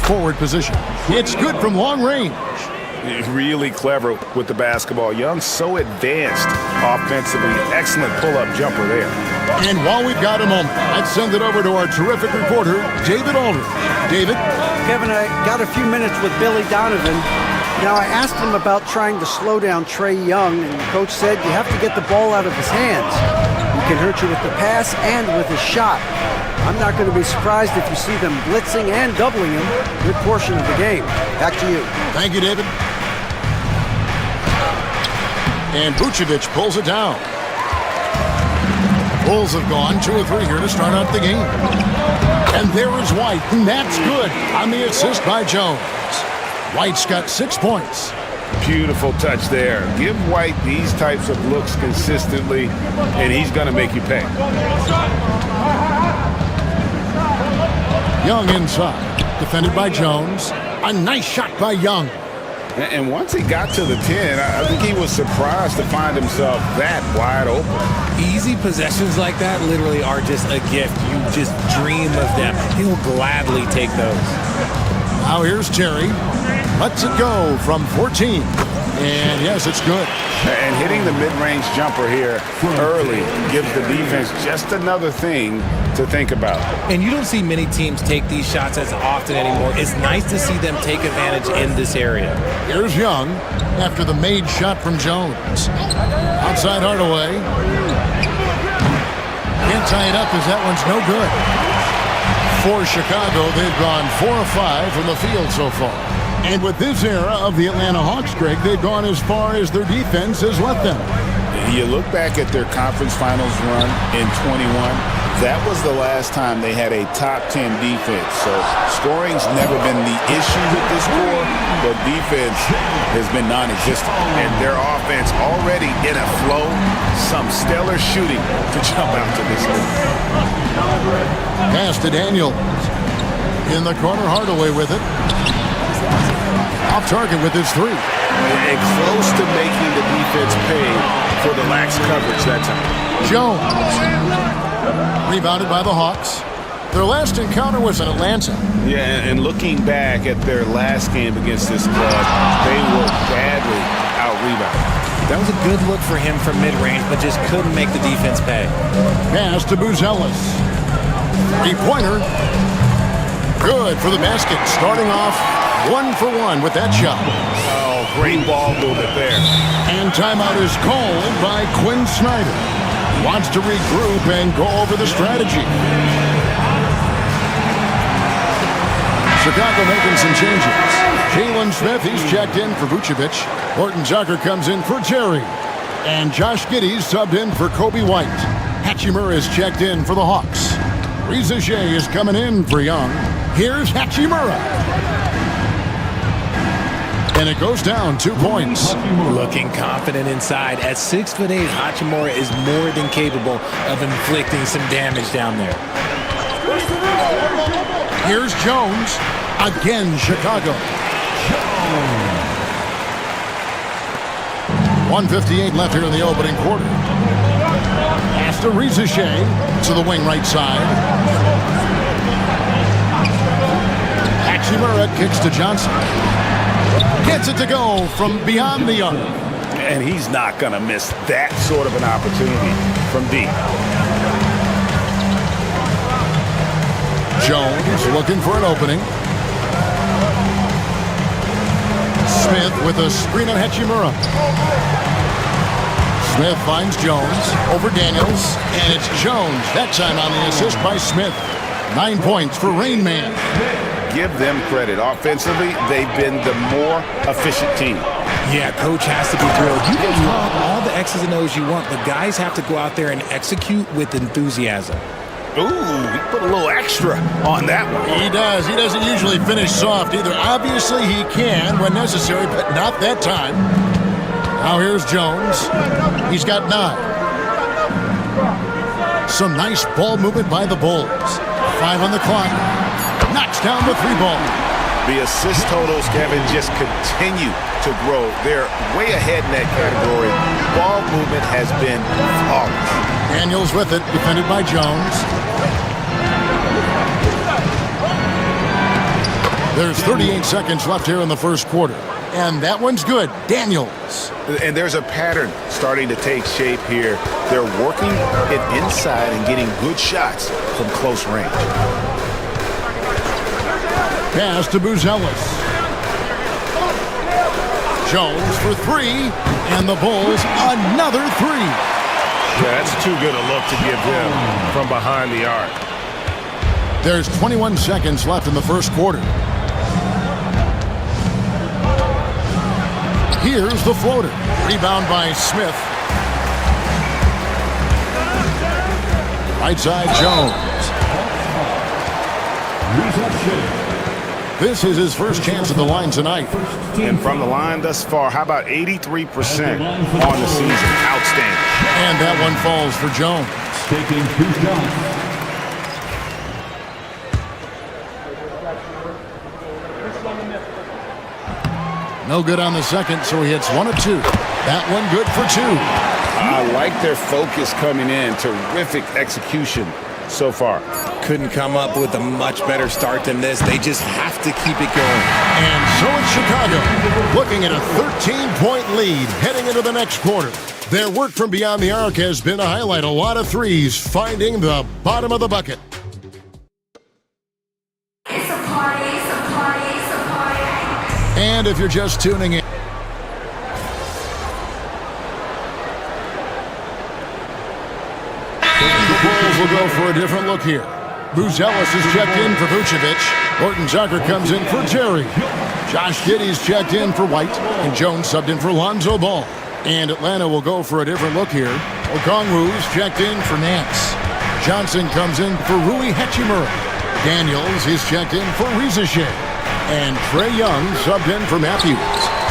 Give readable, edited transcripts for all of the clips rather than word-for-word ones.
forward position. It's good from long range. Really clever with the basketball. Young's so advanced offensively. Excellent pull-up jumper there. And while we've got a moment, let's send it over to our terrific reporter, David Aldridge. David? Kevin, I got a few minutes with Billy Donovan. Now, I asked him about trying to slow down Trae Young, and the coach said you have to get the ball out of his hands. He can hurt you with the pass and with his shot. I'm not going to be surprised if you see them blitzing and doubling him a good portion of the game. Back to you. Thank you, David. And Vucevic pulls it down. Bulls have gone 2 or 3 here to start out the game. And there is White, and that's good on the assist by Jones. White's got 6 points. Beautiful touch there. Give White these types of looks consistently, and he's going to make you pay. Young inside, defended by Jones. A nice shot by Young. And once he got to the 10, I think he was surprised to find himself that wide open. Easy possessions like that literally are just a gift. You just dream of them. He'll gladly take those. Now here's Terry. Lets it go from 14. And yes, it's good. And hitting the mid-range jumper here early gives the defense just another thing to think about. And you don't see many teams take these shots as often anymore. It's nice to see them take advantage in this area. Here's Young after the made shot from Jones. Outside Hardaway. Can't tie it up as that one's no good. For Chicago, they've gone 4 of 5 from the field so far. And with this era of the Atlanta Hawks, Greg, they've gone as far as their defense has let them. You look back at their conference finals run in 21. That was the last time they had a top 10 defense. So scoring's never been the issue with this core, but defense has been non-existent. And their offense already in a flow, some stellar shooting to jump out to this league. Pass to Daniel. In the corner, Hardaway with it. Off target with his 3. And close to making the defense pay for the lax coverage that time. Jones. Rebounded by the Hawks. Their last encounter was in Atlanta. Yeah, and looking back at their last game against this club, they were badly out-rebounded. That was a good look for him from mid-range, but just couldn't make the defense pay. Pass to Buzelis. 3-pointer. Good for the basket. Starting off 1 for 1 with that shot. Oh, great ball movement there. And timeout is called by Quinn Snyder. Wants to regroup and go over the strategy. Chicago making some changes. Jalen Smith, he's checked in for Vucevic. Horton Tucker comes in for Terry. And Josh Giddey's subbed in for Kobe White. Hachimura is checked in for the Hawks. Reza Shea is coming in for Young. Here's Hachimura. And it goes down 2 points. Looking confident inside. At 6'8", Hachimura is more than capable of inflicting some damage down there. Here's Jones. Again, Chicago. 1:58 left here in the opening quarter. Pass to Reza Shea to the wing right side. Hachimura kicks to Johnson. Gets it to go from beyond the arc. And he's not going to miss that sort of an opportunity from deep. Jones looking for an opening. Smith with a screen on Hachimura. Smith finds Jones over Daniels, and it's Jones that time on the assist by Smith. 9 points for Rain Man. Give them credit. Offensively, they've been the more efficient team. Yeah, coach has to be thrilled. You can talk all the X's and O's you want, but guys have to go out there and execute with enthusiasm. Ooh, he put a little extra on that one. He does. He doesn't usually finish soft either. Obviously, he can when necessary, but not that time. Now here's Jones. He's got 9. Some nice ball movement by the Bulls. 5 on the clock. Knocks down the 3-ball. The assist totals, Kevin, just continue to grow. They're way ahead in that category. Ball movement has been flawless. Daniels with it, defended by Jones. There's 38 seconds left here in the first quarter. And that one's good. Daniels. And there's a pattern starting to take shape here. They're working it inside and getting good shots from close range. Pass to Buzelis. Jones for three. And the Bulls another three. Yeah, that's too good a look to give them from behind the arc. There's 21 seconds left in the first quarter. Here's the floater. Rebound by Smith. Right side, Jones. This is his first chance at the line tonight. And from the line thus far, how about 83% on the season? Outstanding. And that one falls for Jones. Taking 2 shots. No good on the second, so he hits 1 of 2. That one good for 2. I like their focus coming in. Terrific execution so far. Couldn't come up with a much better start than this. They just have to keep it going. And so it's Chicago, looking at a 13-point lead heading into the next quarter. Their work from beyond the arc has been a highlight. A lot of threes, finding the bottom of the bucket. It's a party, it's a party, it's a party. And if you're just tuning in, the Bulls will go for a different look here. Buzelis is checked in for Vucevic. Horton Tucker comes in for Jerry. Josh Giddey's checked in for White. And Jones subbed in for Lonzo Ball. And Atlanta will go for a different look here. Okongwu's checked in for Nance. Johnson comes in for Rui Hachimura. Daniels is checked in for Rizachet. And Trae Young subbed in for Matthews.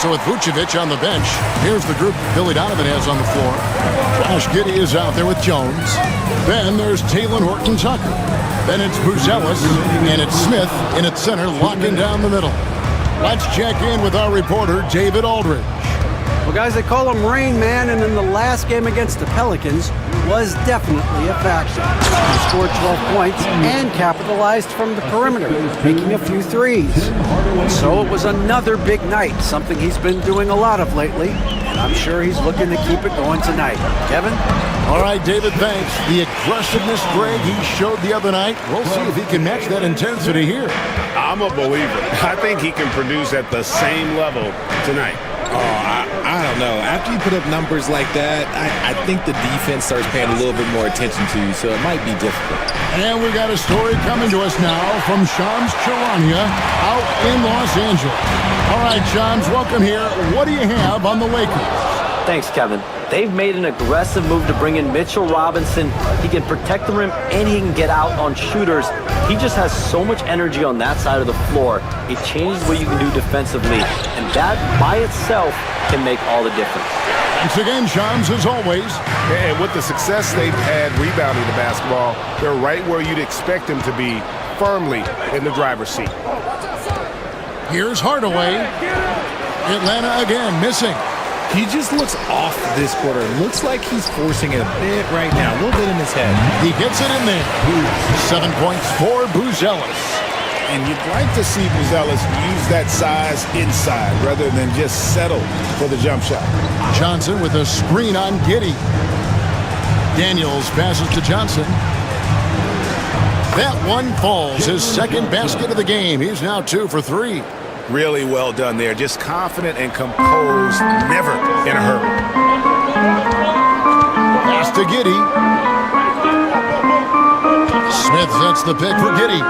So with Vucevic on the bench, here's the group Billy Donovan has on the floor. Josh Giddey is out there with Jones. Then there's Talen Horton-Tucker. Then it's Buzelis, and it's Smith in its center, locking down the middle. Let's check in with our reporter, David Aldridge. Well, guys, they call him Rain Man, and in the last game against the Pelicans was definitely a factor. He scored 12 points and capitalized from the perimeter, making a few threes. So it was another big night, something he's been doing a lot of lately, and I'm sure he's looking to keep it going tonight. Kevin? All right, David, thanks. The aggressiveness, Greg, he showed the other night. We'll see if he can match that intensity here. I'm a believer. I think he can produce at the same level tonight. I don't know. After you put up numbers like that, I think the defense starts paying a little bit more attention to you, so it might be difficult. And we got a story coming to us now from Shams Charania out in Los Angeles. All right, Shams, welcome here. What do you have on the Lakers? Thanks, Kevin. They've made an aggressive move to bring in Mitchell Robinson. He can protect the rim and he can get out on shooters. He just has so much energy on that side of the floor. It changes what you can do defensively, and that by itself can make all the difference. Thanks again, Shams, as always. And with the success they've had rebounding the basketball, they're right where you'd expect them to be, firmly in the driver's seat. Here's Hardaway. Atlanta again missing. He just looks off this quarter. Looks like he's forcing it a bit right now, a little bit in his head. He gets it in there. 7 points for Buzelis. And you'd like to see Buzelis use that size inside rather than just settle for the jump shot. Johnson with a screen on Giddey. Daniels passes to Johnson. That one falls. His second basket of the game. He's now 2 for 3. Really well done there. Just confident and composed, never in a hurry. Pass to Giddey. Smith sets the pick for Giddey.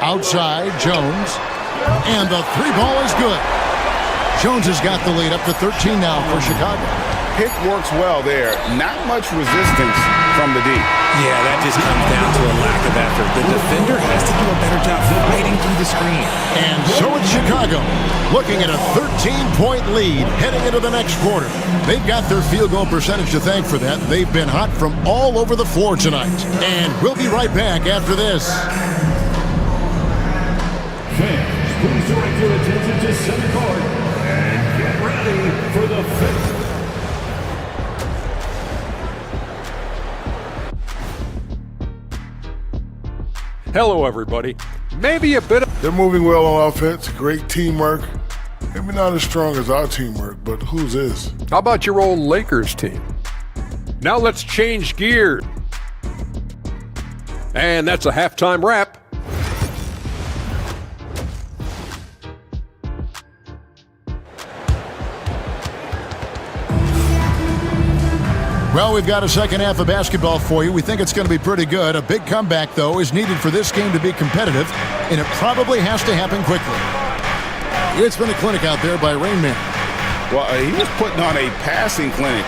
Outside, Jones. And the 3 ball is good. Jones has got the lead up to 13 now for Chicago. Pick works well there. Not much resistance from the D. Yeah, that just comes down to a lack of effort. The defender has to do a better job fighting through the screen. And so it's Chicago, looking at a 13-point lead heading into the next quarter. They've got their field goal percentage to thank for that. They've been hot from all over the floor tonight. And we'll be right back after this. Fans, please direct your attention to center court and get ready for the 5th. Hello, everybody. Maybe a bit of... They're moving well on offense, great teamwork. Maybe not as strong as our teamwork, but whose is? How about your old Lakers team? Now let's change gears. And that's a halftime wrap. Well, we've got a second half of basketball for you. We think it's going to be pretty good. A big comeback, though, is needed for this game to be competitive, and it probably has to happen quickly. It's been a clinic out there by Rain Man. Well, he was putting on a passing clinic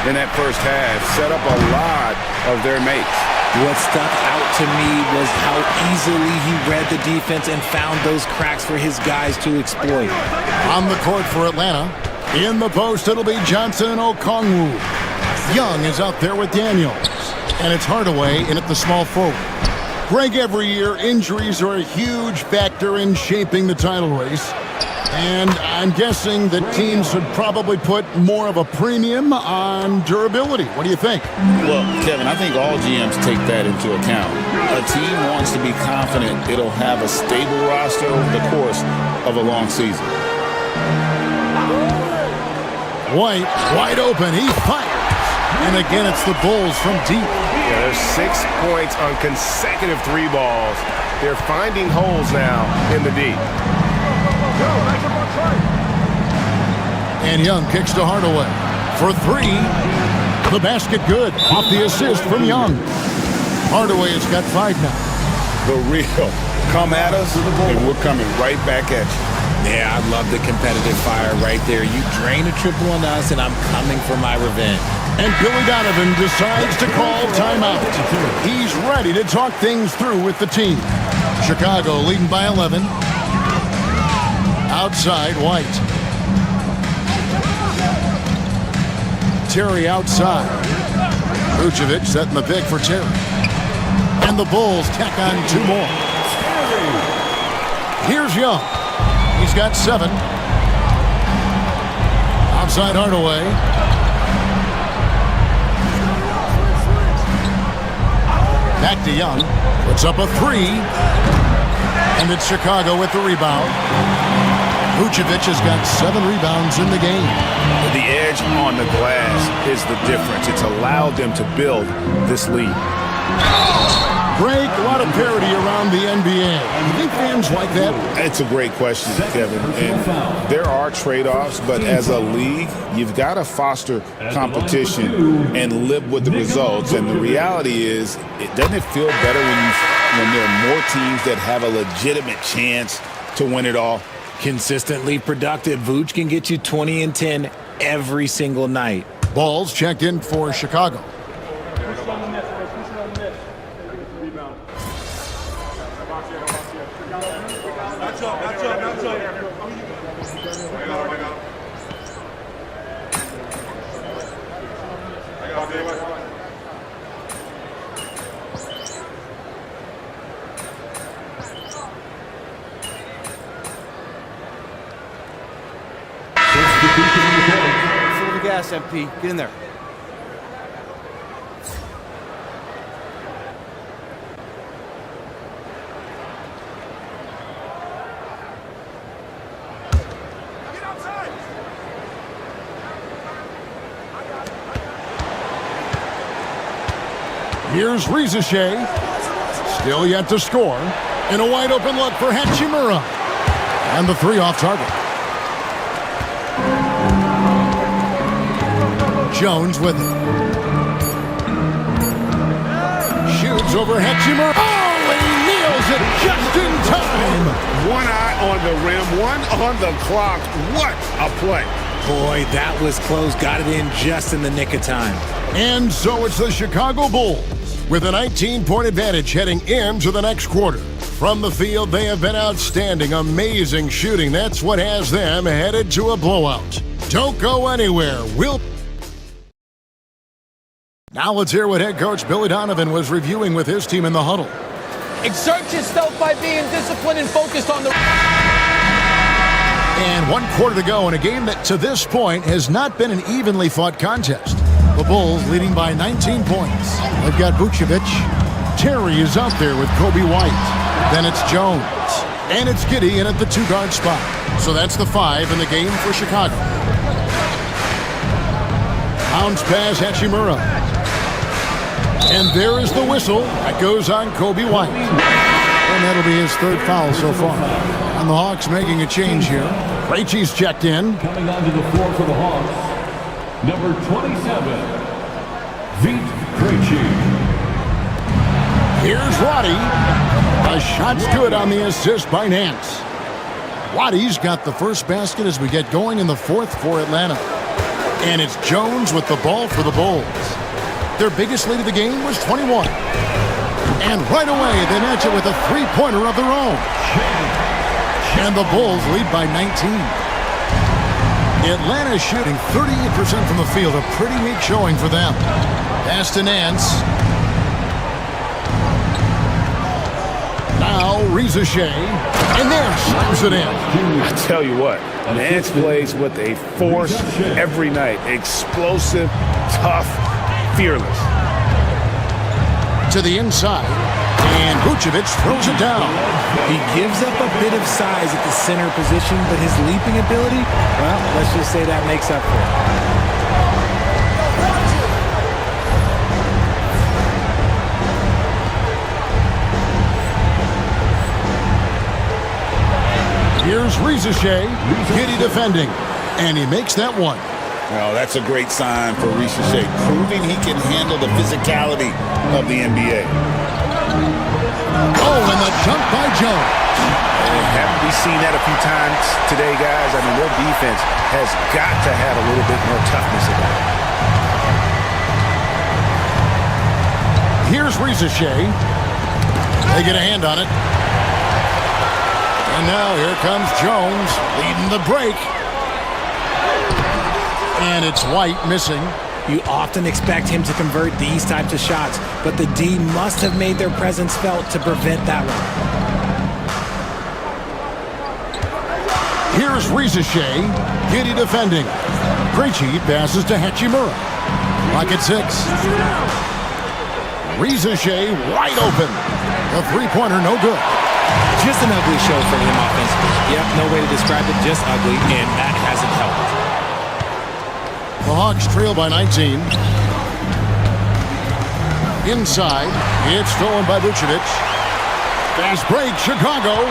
in that first half, set up a lot of their makes. What stuck out to me was how easily he read the defense and found those cracks for his guys to exploit. On the court for Atlanta. In the post, it'll be Johnson and Okongwu. Young is out there with Daniels. And it's Hardaway in at the small forward. Greg, every year, injuries are a huge factor in shaping the title race. And I'm guessing that teams would probably put more of a premium on durability. What do you think? Well, Kevin, I think all GMs take that into account. A team wants to be confident it'll have a stable roster over the course of a long season. White, wide open, he fires. And again, it's the Bulls from deep. Yeah, there's 6 points on consecutive 3 balls. They're finding holes now in the D. And Young kicks to Hardaway for 3. The basket good. Off the assist from Young. Hardaway has got 5 now. The real. Come at us, and we're coming right back at you. Yeah, I love the competitive fire right there. You drain a triple on us, and I'm coming for my revenge. And Billy Donovan decides to call timeout. He's ready to talk things through with the team. Chicago leading by 11. Outside, White. Terry outside. Vucevic setting the pick for Terry. And the Bulls tack on 2 more. Here's Young. He's got 7. Outside Hardaway. Back to Young. Puts up a 3. And it's Chicago with the rebound. Vucevic has got 7 rebounds in the game. The edge on the glass is the difference. It's allowed them to build this lead. Greg, a lot of parity around the NBA. You think fans like that? It's a great question, Kevin. And there are trade-offs, but as a league, you've got to foster competition and live with the results. And the reality is, doesn't it feel better when there are more teams that have a legitimate chance to win it all? Consistently productive. Vooch can get you 20 and 10 every single night. Balls checked in for Chicago. Full the gas, MP. Get in there. Here's Rizeshe. Still yet to score. And a wide open look for Hachimura. And the 3 off target. Jones with it. Shoots over Hachimura. Oh, and he nails it just in time. 1 eye on the rim, 1 on the clock. What a play. Boy, that was close. Got it in just in the nick of time. And so it's the Chicago Bulls with a 19-point advantage heading into the next quarter. From the field, they have been outstanding. Amazing shooting. That's what has them headed to a blowout. Don't go anywhere. Now let's hear what head coach Billy Donovan was reviewing with his team in the huddle. Exert yourself by being disciplined and focused on the... And 1 quarter to go in a game that to this point has not been an evenly fought contest. The Bulls leading by 19 points. They've got Vucevic, Terry is out there with Kobe White. Then it's Jones. And it's Giddey in at the 2-guard spot. So that's the 5 in the game for Chicago. Bounce pass, Hachimura. And there is the whistle. That goes on Kobe White. And that'll be his 3rd foul so far. And the Hawks making a change here. Krejci's checked in. Coming onto the floor for the Hawks, number 27, Vit Krejci. Here's Roddy. The shot's good on the assist by Nance. Roddy's got the first basket as we get going in the 4th for Atlanta. And it's Jones with the ball for the Bulls. Their biggest lead of the game was 21. And right away, they match it with a 3-pointer of their own. And the Bulls lead by 19. Atlanta is shooting 38% from the field, a pretty weak showing for them. Pass to Nance. Now, Reza Shea. And there, slams it in. I tell you what, Nance plays with a force every night. Explosive, tough, fearless. To the inside. And Vucevic throws it down. He gives up a bit of size at the center position, but his leaping ability, well, let's just say that makes up for it. Here's Reza Shea. Giddey defending. And he makes that one. Well, that's a great sign for Reza Shea, proving he can handle the physicality of the NBA. Oh, and the jump by Jones. Haven't we seen that a few times today, guys? I mean, their defense has got to have a little bit more toughness about it. Here's Reza Shea. They get a hand on it. And now here comes Jones leading the break. And it's White missing. You often expect him to convert these types of shots, but the D must have made their presence felt to prevent that one. Here's Reza Shea. Giddey defending. Krejci passes to Hachimura. Clock at 6. Reza Shea wide open. The 3-pointer no good. Just an ugly show for him offensively. Yep, no way to describe it, just ugly, and that hasn't helped. The Hawks trail by 19. Inside, it's stolen by Vucevic. Fast break, Chicago.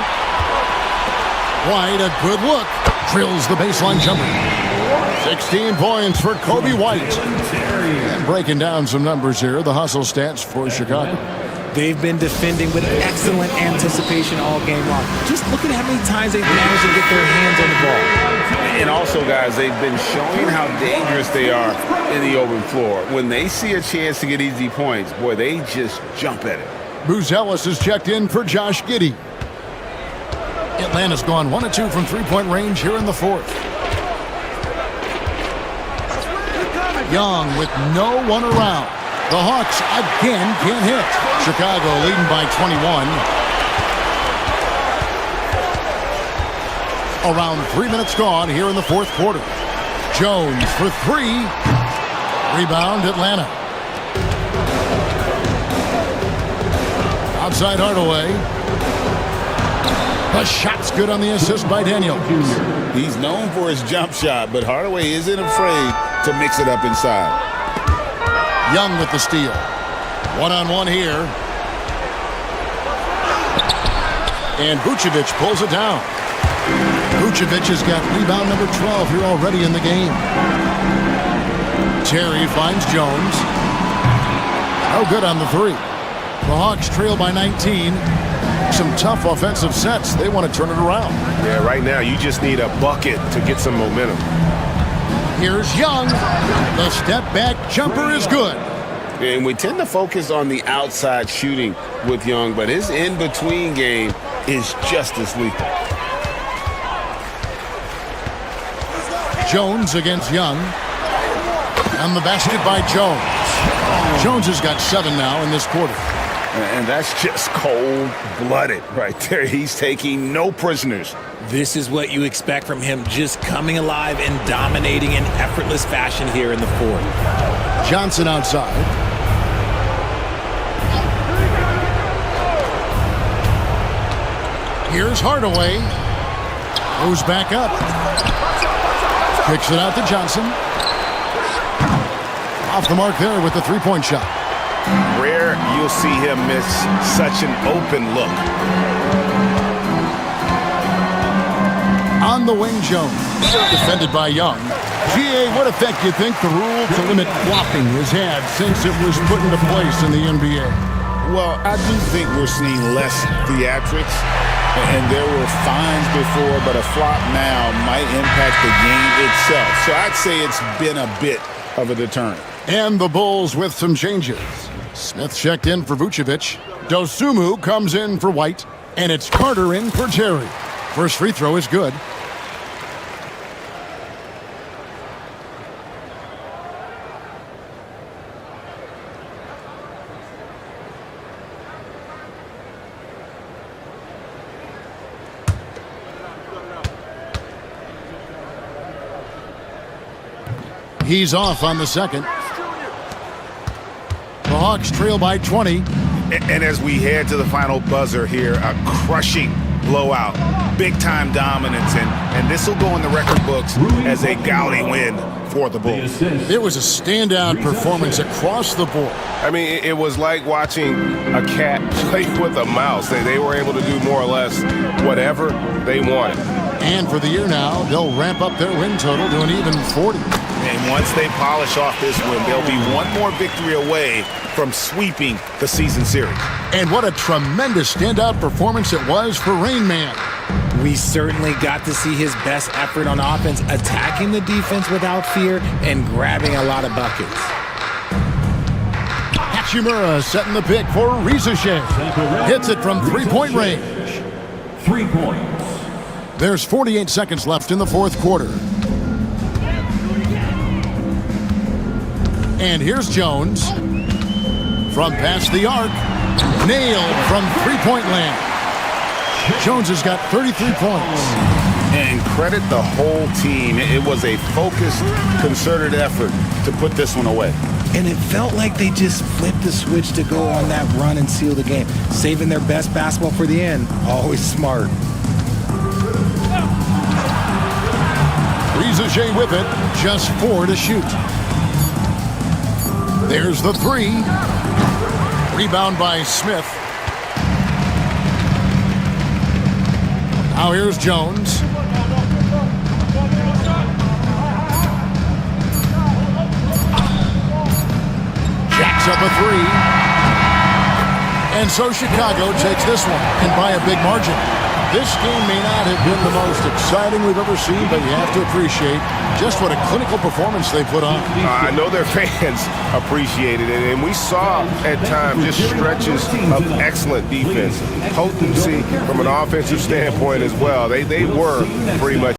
White, a good look. Drills the baseline jumper. 16 points for Kobe White. And breaking down some numbers here, the hustle stats for Chicago. They've been defending with excellent anticipation all game long. Just look at how many times they've managed to get their hands on the ball. And also, guys, they've been showing how dangerous they are in the open floor. When they see a chance to get easy points, boy, they just jump at it. Buzelis is checked in for Josh Giddey. Atlanta's gone 1 of 2 from 3-point range here in the 4th. Young with no one around. The Hawks again can't hit. Chicago leading by 21. Around 3 minutes gone here in the 4th quarter. Jones for 3. Rebound, Atlanta. Outside Hardaway. The shot's good on the assist by Daniel. He's known for his jump shot, but Hardaway isn't afraid to mix it up inside. Young with the steal. One-on-one here. And Vucevic pulls it down. Vucevic has got rebound number 12 here already in the game. Terry finds Jones. No good on the 3. The Hawks trail by 19. Some tough offensive sets. They want to turn it around. Yeah, right now you just need a bucket to get some momentum. Here's Young. The step back jumper is good. And we tend to focus on the outside shooting with Young, but his in-between game is just as lethal. Jones against Young. And the basket by Jones. Jones has got 7 now in this quarter. And that's just cold-blooded right there. He's taking no prisoners. This is what you expect from him, just coming alive and dominating in effortless fashion here in the 4th. Johnson outside. Here's Hardaway. Goes back up. Kicks it out to Johnson. Off the mark there with the three-point shot. Rare you'll see him miss such an open look. On the wing, Jones. Defended by Young. G.A., what effect do you think the rule to limit flopping has had since it was put into place in the NBA? Well, I do think we're seeing less theatrics, and there were fines before, but a flop now might impact the game itself. So I'd say it's been a bit of a deterrent. And the Bulls with some changes. Smith checked in for Vucevic. Dosunmu comes in for White. And it's Carter in for Terry. First free throw is good. He's off on the second. The Hawks trail by 20. And as we head to the final buzzer here, a crushing blowout, big-time dominance, and this will go in the record books as a gaudy win for the Bulls. It was a standout performance across the board. I mean, it was like watching a cat play with a mouse. They were able to do more or less whatever they wanted. And for the year now, they'll ramp up their win total to an even 40. And once they polish off this win, they'll be one more victory away from sweeping the season series. And what a tremendous standout performance it was for Rain Man. We certainly got to see his best effort on offense, attacking the defense without fear and grabbing a lot of buckets. Hachimura setting the pick for Rizuche. Hits it from three-point range. 3 points. There's 48 seconds left in the fourth quarter. And here's Jones. From past the arc. Nailed from three-point land. Jones has got 33 points. And credit the whole team. It was a focused, concerted effort to put this one away. And it felt like they just flipped the switch to go on that run and seal the game. Saving their best basketball for the end. Always smart. Rizuche with it. Just 4 to shoot. There's the three. Rebound by Smith. Now here's Jones. Jacks up a three. And so Chicago takes this one, and by a big margin. This game may not have been the most exciting we've ever seen, but you have to appreciate just what a clinical performance they put on. I know their fans appreciated it, and we saw at times just stretches of excellent defense, potency from an offensive standpoint as well. They were pretty much